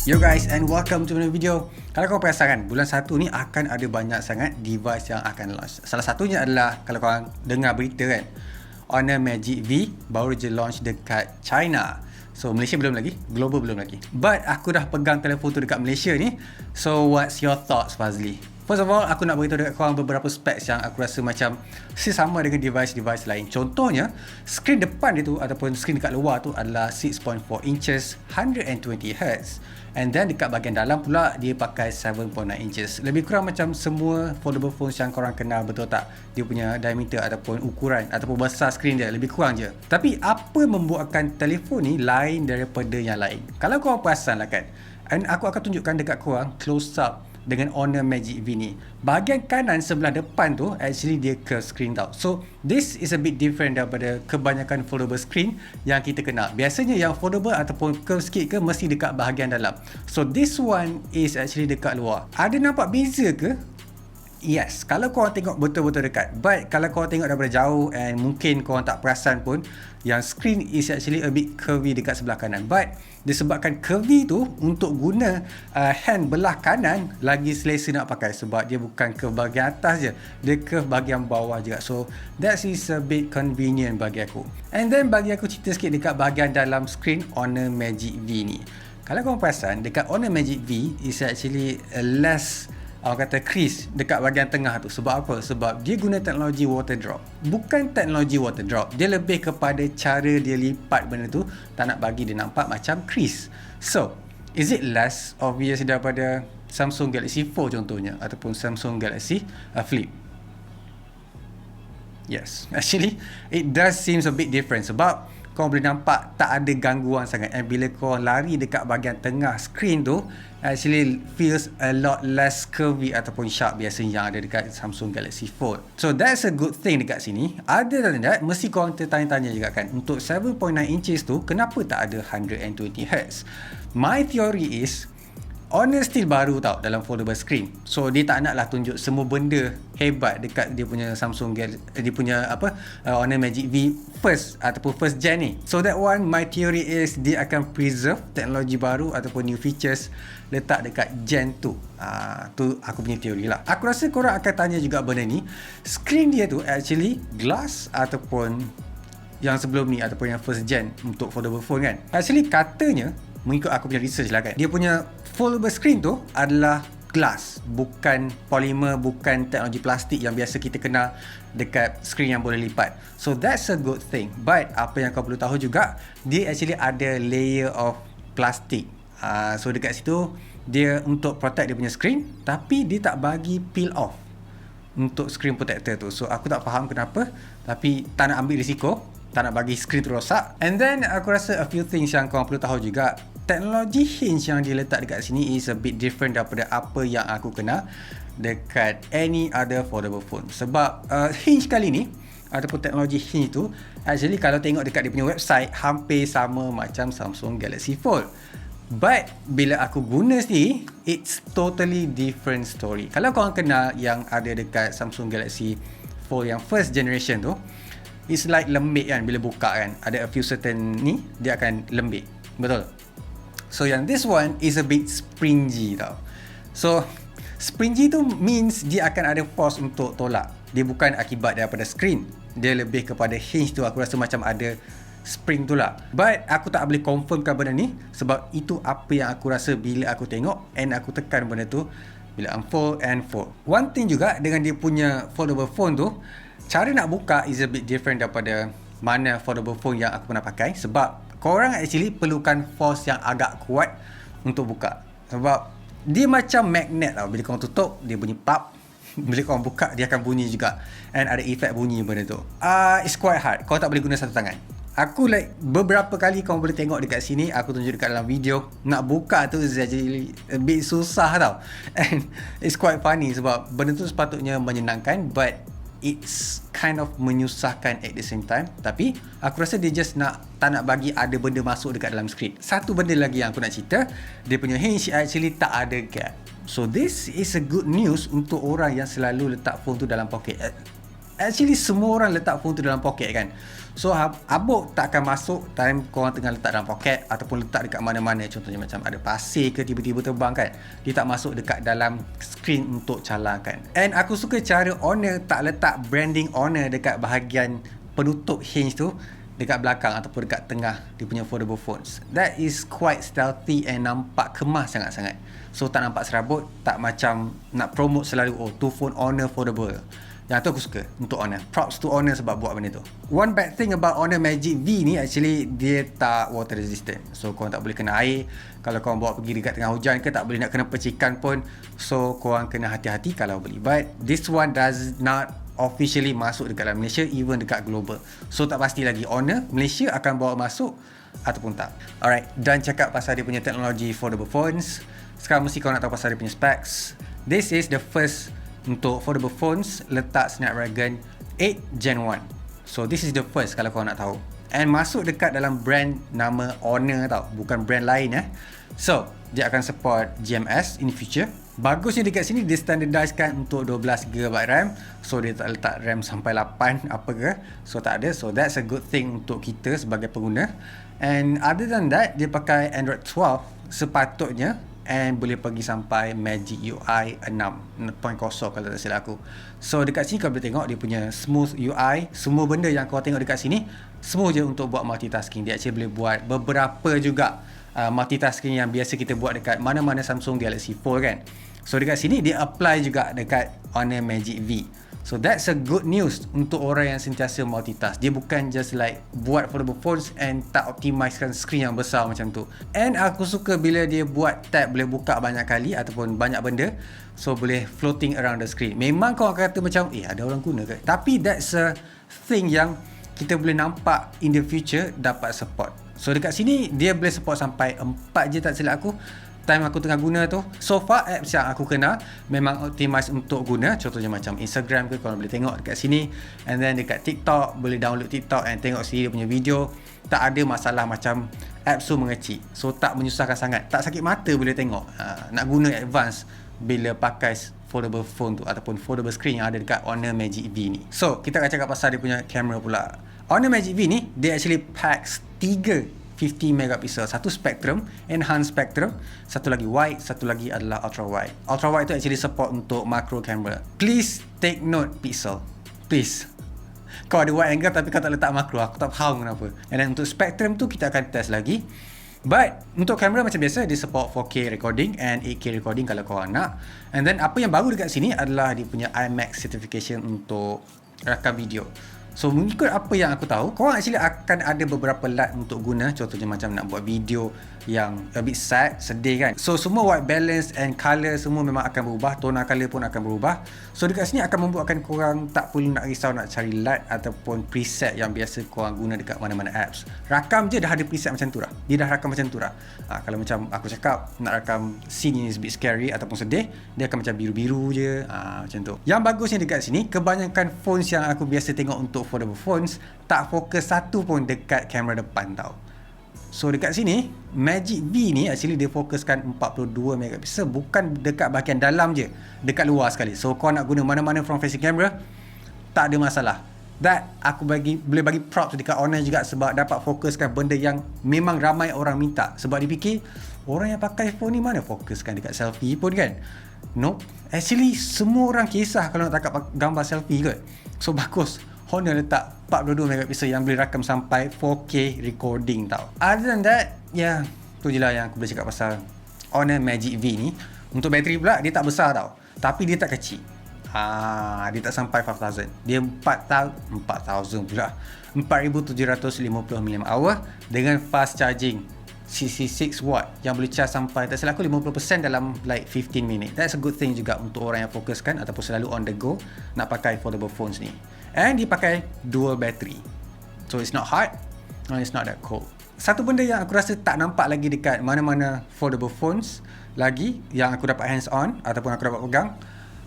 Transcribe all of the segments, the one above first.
Yo guys, and welcome to another video. Kalau kau perasan kan, bulan 1 ni akan ada banyak sangat device yang akan launch. Salah satunya adalah, kalau korang dengar berita kan, Honor Magic V baru je launch dekat China. So Malaysia belum lagi, global belum lagi. But aku dah pegang telefon tu dekat Malaysia ni. So what's your thoughts, Fazli? First of all, aku nak beritahu dekat korang beberapa specs yang aku rasa macam sama dengan device-device lain. Contohnya, skrin depan dia tu ataupun skrin dekat luar tu adalah 6.4 inches 120Hz. And then dekat bahagian dalam pula dia pakai 7.9 inches. Lebih kurang macam semua foldable phones yang korang kenal, betul tak? Dia punya diameter ataupun ukuran ataupun besar skrin dia lebih kurang je. Tapi apa membuatkan telefon ni lain daripada yang lain? Kalau korang perasan lah kan, and aku akan tunjukkan dekat korang close up dengan Honor Magic V ni. Bahagian kanan sebelah depan tu actually dia curve screen tau. So this is a bit different daripada kebanyakan foldable screen yang kita kenal. Biasanya yang foldable ataupun curve sikit ke mesti dekat bahagian dalam. So this one is actually dekat luar. Ada nampak beza ke? Yes, kalau korang tengok betul-betul dekat. But kalau korang tengok daripada jauh and mungkin korang tak perasan pun, yang screen is actually a bit curvy dekat sebelah kanan. But disebabkan curvy tu, untuk guna hand belah kanan lagi selesa nak pakai. Sebab dia bukan curve bahagian atas je, dia curve bahagian bawah juga. So that is a bit convenient bagi aku. And then bagi aku cerita sikit dekat bahagian dalam screen Honor Magic V ni. Kalau korang perasan, dekat Honor Magic V is actually less kata crease dekat bahagian tengah tu. Sebab apa? Sebab dia guna teknologi water drop. Bukan teknologi water drop, dia lebih kepada cara dia lipat benda tu, tak nak bagi dia nampak macam crease. So, is it less obvious daripada Samsung Galaxy Fold contohnya, ataupun Samsung Galaxy Flip? Yes, actually it does seems a bit different. Sebab kau boleh nampak tak ada gangguan sangat. And bila kau lari dekat bahagian tengah screen tu, actually feels a lot less curvy ataupun sharp biasanya yang ada dekat Samsung Galaxy Fold. So that's a good thing dekat sini. Other than that, mesti korang tertanya-tanya juga kan, untuk 7.9 inches tu kenapa tak ada 120Hz? My theory is Honor still baru tau dalam foldable screen. So dia tak nak lah tunjuk semua benda hebat dekat dia punya Samsung dia punya Honor Magic V first ataupun first gen ni. So that one, my theory is dia akan preserve teknologi baru ataupun new features letak dekat gen tu. Tu aku punya teori lah. Aku rasa korang akan tanya juga benda ni. Screen dia tu actually glass ataupun yang sebelum ni ataupun yang first gen untuk foldable phone kan. Actually katanya, mengikut aku punya research lah kan, dia punya foldable screen tu adalah glass, bukan polymer, bukan teknologi plastik yang biasa kita kenal dekat screen yang boleh lipat. So that's a good thing. But apa yang kau perlu tahu juga, dia actually ada layer of plastik. So dekat situ dia untuk protect dia punya screen, tapi dia tak bagi peel off untuk screen protector tu. So aku tak faham kenapa, tapi tak nak ambil risiko, tak nak bagi screen tu rosak. And then aku rasa a few things yang korang perlu tahu juga. Teknologi hinge yang dia letak dekat sini is a bit different daripada apa yang aku kenal dekat any other foldable phone. Sebab hinge kali ni ataupun teknologi hinge tu, actually kalau tengok dekat dia punya website, hampir sama macam Samsung Galaxy Fold. But bila aku guna sendiri, it's totally different story. Kalau korang kenal yang ada dekat Samsung Galaxy Fold yang first generation tu, it's like lembik kan bila buka kan. Ada a few certain ni, dia akan lembik. Betul? So yang this one is a bit springy tau. So springy tu means dia akan ada force untuk tolak. Dia bukan akibat daripada screen, dia lebih kepada hinge tu. Aku rasa macam ada spring tu lah. But aku tak boleh confirmkan benda ni, sebab itu apa yang aku rasa bila aku tengok and aku tekan benda tu bila unfold and fold. One thing juga dengan dia punya foldable phone tu, cara nak buka is a bit different daripada mana foldable phone yang aku pernah pakai. Sebab korang actually perlukan force yang agak kuat untuk buka. Sebab dia macam magnet tau. Bila korang tutup, dia bunyi pop. Bila korang buka, dia akan bunyi juga. And ada efek bunyi benda tu. It's quite hard. Korang tak boleh guna satu tangan. Aku like beberapa kali korang boleh tengok dekat sini, aku tunjuk dekat dalam video, nak buka tu is actually a bit susah tau. And it's quite funny sebab benda tu sepatutnya menyenangkan, but it's kind of menyusahkan at the same time. Tapi aku rasa dia just tak nak bagi ada benda masuk dekat dalam screen. Satu benda lagi yang aku nak cerita, dia punya hinge actually tak ada gap. So this is a good news untuk orang yang selalu letak phone tu dalam poket. Actually semua orang letak phone tu dalam poket kan. So habuk tak akan masuk time korang tengah letak dalam poket ataupun letak dekat mana-mana. Contohnya macam ada pasir ke tiba-tiba terbang kan, dia tak masuk dekat dalam screen untuk calarkan. And aku suka cara owner tak letak branding owner dekat bahagian penutup hinge tu, dekat belakang ataupun dekat tengah dia punya foldable phones. That is quite stealthy and nampak kemas sangat-sangat. So tak nampak serabut, tak macam nak promote selalu tu phone Honor foldable. Yang tu aku suka untuk Honor. Props to Honor sebab buat benda tu. One bad thing about Honor Magic V ni actually dia tak water resistant. So korang tak boleh kena air. Kalau korang bawa pergi dekat tengah hujan ke, tak boleh nak kena percikan pun. So korang kena hati-hati kalau beli. But this one does not officially masuk dekat dalam Malaysia, even dekat global. So tak pasti lagi Honor Malaysia akan bawa masuk ataupun tak. Alright, dan cakap pasal dia punya teknologi foldable phones, sekarang mesti kau nak tahu pasal dia punya specs. This is the first untuk foldable phones letak Snapdragon 8 Gen 1. So this is the first kalau kau nak tahu. And masuk dekat dalam brand nama Honor tau, bukan brand lain So dia akan support GMS in future. Bagusnya dekat sini dia standardizekan untuk 12GB RAM. So dia tak letak RAM sampai 8 apa ke. So tak ada. So that's a good thing untuk kita sebagai pengguna. And other than that, dia pakai Android 12 sepatutnya. And boleh pergi sampai Magic UI 6.0 kalau tak silap aku. So dekat sini kau boleh tengok dia punya smooth UI. Semua benda yang kau tengok dekat sini semua je untuk buat multitasking. Dia actually boleh buat beberapa juga multitasking yang biasa kita buat dekat mana-mana Samsung Galaxy Fold kan. So dekat sini dia apply juga dekat Honor Magic V. So that's a good news untuk orang yang sentiasa multitask. Dia bukan just like buat foldable phones and tak optimizekan screen yang besar macam tu. And aku suka bila dia buat tab boleh buka banyak kali ataupun banyak benda. So boleh floating around the screen. Memang kau akan kata macam ada orang guna ke? Tapi that's a thing yang kita boleh nampak in the future dapat support. So dekat sini dia boleh support sampai 4 je tak silap aku. Time aku tengah guna tu, so far apps yang aku kenal memang optimize untuk guna. Contohnya macam Instagram ke, korang boleh tengok dekat sini. And then dekat TikTok, boleh download TikTok and tengok sendiri dia punya video. Tak ada masalah macam apps tu mengecil. So tak menyusahkan sangat, tak sakit mata boleh tengok. Nak guna advance bila pakai foldable phone tu ataupun foldable screen yang ada dekat Honor Magic V ni. So kita akan cakap pasal dia punya kamera pula. Honor Magic V ni dia actually packs 3 50 megapixel, satu spectrum, enhanced spectrum, satu lagi wide, satu lagi adalah ultra wide. Ultra wide tu actually support untuk macro camera. Please take note pixel, please. Kau ada wide angle tapi kau tak letak macro, aku tak faham kenapa. And then untuk spectrum tu kita akan test lagi. But untuk kamera macam biasa dia support 4K recording and 8K recording kalau kau nak. And then apa yang baru dekat sini adalah dia punya IMAX certification untuk rakam video. So mengikut apa yang aku tahu, korang actually akan ada beberapa LUT untuk guna. Contohnya macam nak buat video yang a bit sad, sedih kan. So semua white balance and colour semua memang akan berubah. Tona colour pun akan berubah. So dekat sini akan membuatkan korang tak perlu nak risau nak cari LUT ataupun preset yang biasa korang guna dekat mana-mana apps. Rakam je dah ada preset macam tu dah. Dia dah rakam macam tu dah. Kalau macam aku cakap nak rakam scene yang a bit scary ataupun sedih, dia akan macam biru-biru je. Macam tu. Yang bagusnya dekat sini, kebanyakan phones yang aku biasa tengok untuk foldable phones tak fokus satu pun dekat kamera depan tau. So dekat sini Magic V ni actually dia fokuskan 42 megapixel, bukan dekat bahagian dalam je, dekat luar sekali. So kau nak guna mana-mana front facing camera tak ada masalah. That aku boleh bagi props dekat Honor juga sebab dapat fokuskan benda yang memang ramai orang minta. Sebab dia fikir orang yang pakai phone ni mana fokuskan dekat selfie pun kan. Nope, actually semua orang kisah kalau nak tangkap gambar selfie kot. So bagus Honor letak 42 megapixel yang boleh rakam sampai 4K recording tau. Other than that, tu je lah yang aku boleh cakap pasal Honor Magic V ni. Untuk bateri pula, dia tak besar tau, tapi dia tak kecil. Dia tak sampai 5000. Dia 4000 pula, 4750 mAh dengan fast charging 66 watt yang boleh charge sampai tak salah aku 50% dalam like 15 minit. That's a good thing juga untuk orang yang fokuskan ataupun selalu on the go nak pakai foldable phones ni. And dia pakai dual battery, so it's not hot and it's not that cold. Satu benda yang aku rasa tak nampak lagi dekat mana-mana foldable phones lagi yang aku dapat hands on ataupun aku dapat pegang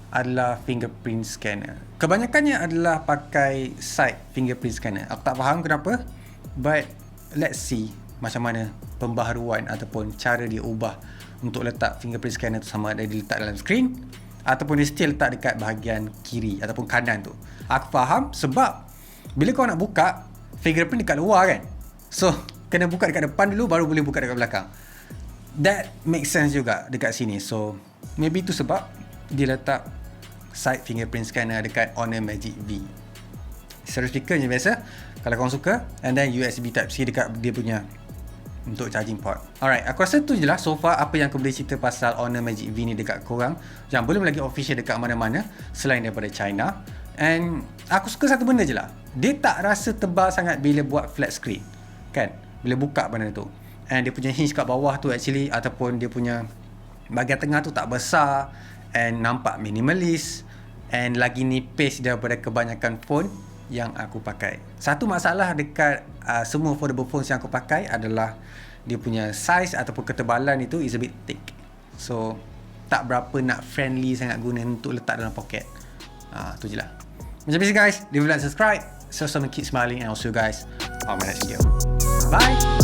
adalah fingerprint scanner. Kebanyakannya adalah pakai side fingerprint scanner. Aku tak faham kenapa, but let's see macam mana pembaharuan ataupun cara dia ubah untuk letak fingerprint scanner tu, sama ada dia letak dalam screen ataupun dia still letak dekat bahagian kiri ataupun kanan tu. Aku faham sebab bila kau nak buka, fingerprint dekat luar kan. So, kena buka dekat depan dulu baru boleh buka dekat belakang. That makes sense juga dekat sini. So, maybe tu sebab dia letak side fingerprint scanner dekat Honor Magic V. Stereo speaker je biasa kalau korang suka, and then USB Type-C dekat dia punya untuk charging port. Alright, aku rasa tu je lah so far apa yang aku boleh cerita pasal Honor Magic V ni dekat korang yang belum lagi official dekat mana-mana selain daripada China. And aku suka satu benda je lah, dia tak rasa tebal sangat bila buat flat screen kan, bila buka benda tu. And dia punya hinge kat bawah tu actually, ataupun dia punya bahagian tengah tu tak besar and nampak minimalis and lagi nipis daripada kebanyakan phone yang aku pakai. Satu masalah dekat semua foldable phones yang aku pakai adalah dia punya size ataupun ketebalan itu is a bit thick. So tak berapa nak friendly sangat guna untuk letak dalam poket. Tu je lah. Macam biasa guys, leave a like, subscribe. So keep smiling and I'll see you guys on my next video. Bye.